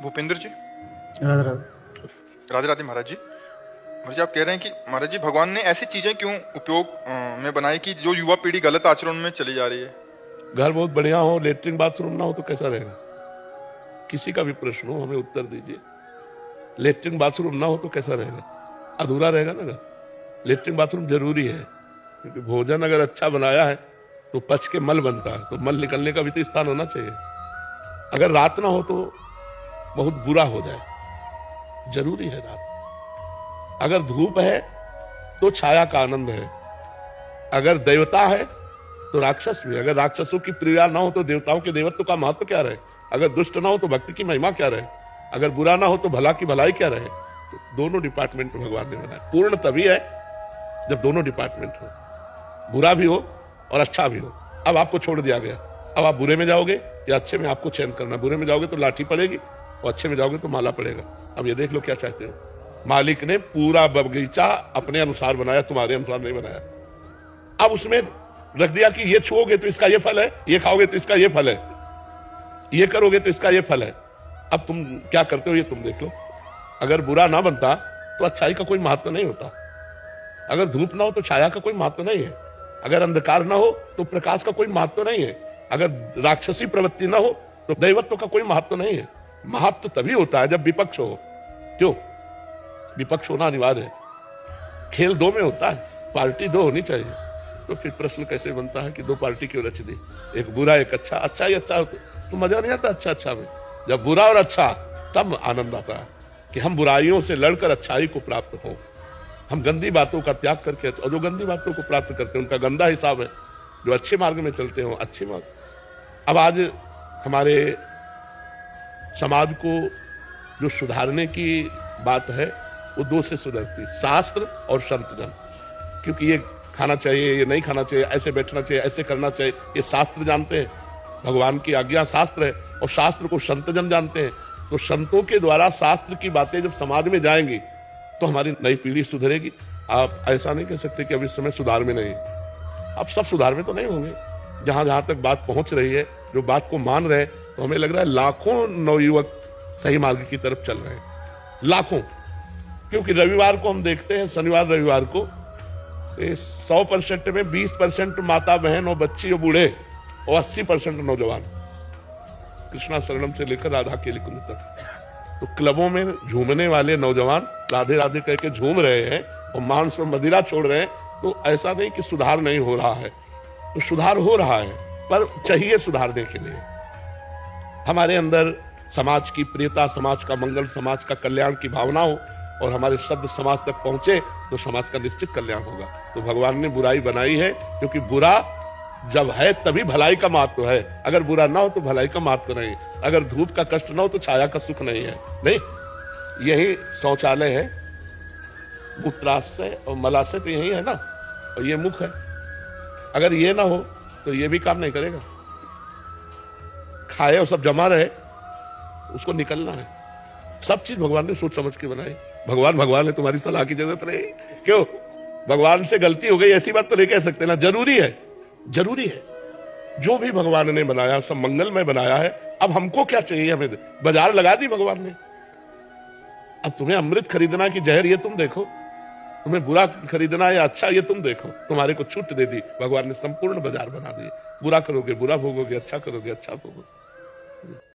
भूपेंद्र जी। राधे राधे। राधे राधे महाराज जी। महाराज जी, आप कह रहे हैं कि महाराज जी भगवान ने ऐसी चीजें क्यों उपयोग में बनाई कि जो युवा पीढ़ी गलत आचरण में चली जा रही है। घर बहुत बढ़िया हो, लेटरिन बाथरूम ना हो तो कैसा रहेगा? किसी का भी प्रश्न हो, हमें उत्तर दीजिए। लेटरिन बाथरूम ना हो तो कैसा रहेगा? अधूरा रहेगा ना घर। लेटरिन बाथरूम जरूरी है, क्योंकि भोजन अगर अच्छा बनाया है तो पच के मल बनता है, तो मल निकलने का भी तो स्थान होना चाहिए। अगर रात ना हो तो बहुत बुरा हो जाए, जरूरी है रात। अगर धूप है तो छाया का आनंद है। अगर देवता है तो राक्षस भी। अगर राक्षसों की प्रिया ना हो तो देवताओं के देवत्व का महत्व क्या रहे? अगर दुष्ट ना हो तो भक्ति की महिमा क्या रहे? अगर बुरा ना हो तो भला की भलाई क्या रहे? तो दोनों डिपार्टमेंट भगवान ने बनाया। पूर्ण तभी है जब दोनों डिपार्टमेंट हो, बुरा भी हो और अच्छा भी हो। अब आपको छोड़ दिया गया, अब आप बुरे में जाओगे या अच्छे में, आपको चयन करना। बुरे में जाओगे तो लाठी पड़ेगी और अच्छे में जाओगे तो माला पड़ेगा। अब ये देख लो क्या चाहते हो। मालिक ने पूरा बगीचा अपने अनुसार बनाया, तुम्हारे अनुसार नहीं बनाया। अब उसमें रख दिया कि ये छुओगे तो इसका ये फल है, ये खाओगे तो इसका ये फल है, ये करोगे तो इसका ये फल है। अब तुम क्या करते हो ये तुम देख लो। अगर बुरा ना बनता तो अच्छाई का कोई महत्व नहीं होता। अगर धूप ना हो तो छाया का कोई महत्व नहीं है। अगर अंधकार ना हो तो प्रकाश का कोई महत्व नहीं है। अगर राक्षसी प्रवृत्ति ना हो तो दैवत्व का कोई महत्व नहीं है। महत्व तभी होता है जब विपक्ष हो। क्यों? विपक्ष होना अनिवार्य है। खेल दो में होता है, पार्टी दो होनी चाहिए। तो फिर प्रश्न कैसे बनता है कि दो पार्टी क्यों रच दी? एक बुरा एक अच्छा। अच्छा ही अच्छा तो मजा नहीं आता अच्छा अच्छा में। जब बुरा और अच्छा, तब आनंद आता है कि हम बुराइयों से लड़कर अच्छाई को प्राप्त हो। हम गंदी बातों का त्याग करके, और जो गंदी बातों को प्राप्त करते हैं उनका गंदा हिसाब है। जो अच्छे मार्ग में चलते हो अच्छे मार्ग। अब आज हमारे समाज को जो सुधारने की बात है वो दो से सुधरती, शास्त्र और संतजन। क्योंकि ये खाना चाहिए, ये नहीं खाना चाहिए, ऐसे बैठना चाहिए, ऐसे करना चाहिए, ये शास्त्र जानते हैं। भगवान की आज्ञा शास्त्र है और शास्त्र को संतजन जानते हैं। तो संतों के द्वारा शास्त्र की बातें जब समाज में जाएंगी तो हमारी नई पीढ़ी सुधरेगी। आप ऐसा नहीं कह सकते कि अब इस समय सुधार में नहीं। अब सब सुधार में तो नहीं होंगे। जहां जहां तक बात पहुंच रही है, जो बात को मान रहे हैं, तो हमें लग रहा है लाखों नवयुवक सही मार्ग की तरफ चल रहे हैं। लाखों। क्योंकि रविवार को हम देखते हैं, शनिवार रविवार को 100% में 20% माता बहन और बच्ची और बूढ़े और 80% नौजवान, कृष्णा शरणम से लेकर राधा केली कुंज तक। तो क्लबों में झूमने वाले नौजवान राधे राधे कह के झूम रहे हैं और मांस और मदिरा छोड़ रहे हैं। तो ऐसा नहीं कि सुधार नहीं हो रहा है, तो सुधार हो रहा है, पर चाहिए सुधारने के लिए। हमारे अंदर समाज की प्रियता, समाज का मंगल, समाज का कल्याण की भावना हो और हमारे शब्द समाज तक पहुंचे तो समाज का निश्चित कल्याण होगा। तो भगवान ने बुराई बनाई है क्योंकि बुरा जब है तभी भलाई का महत्व है। अगर बुरा ना हो तो भलाई का महत्व नहीं। अगर धूप का कष्ट ना हो तो छाया का सुख नहीं है। नहीं, यही शौचालय है, मूत्राशय और मलाशय तो यही है ना, और ये मुख है। अगर ये ना हो तो ये भी काम नहीं करेगा। खाए और सब जमा रहे, उसको निकलना है। सब चीज भगवान ने सोच समझ के बनाई। भगवान है, तुम्हारी सलाह की जरूरत नहीं। क्यों? भगवान से गलती हो गई ऐसी बात तो नहीं कह सकते ना। जरूरी है, जरूरी है। जो भी भगवान ने बनाया सब मंगलमय बनाया है। अब हमको क्या चाहिए? हमें बाजार लगा दी भगवान ने। अब तुम्हें अमृत खरीदना कि जहर, ये तुम देखो। तुम्हें बुरा खरीदना या अच्छा, ये तुम देखो। तुम्हारे को छूट दे दी भगवान ने, संपूर्ण बाजार बना दी। बुरा करोगे बुरा भोगोगे, अच्छा करोगे अच्छा भोगोगे।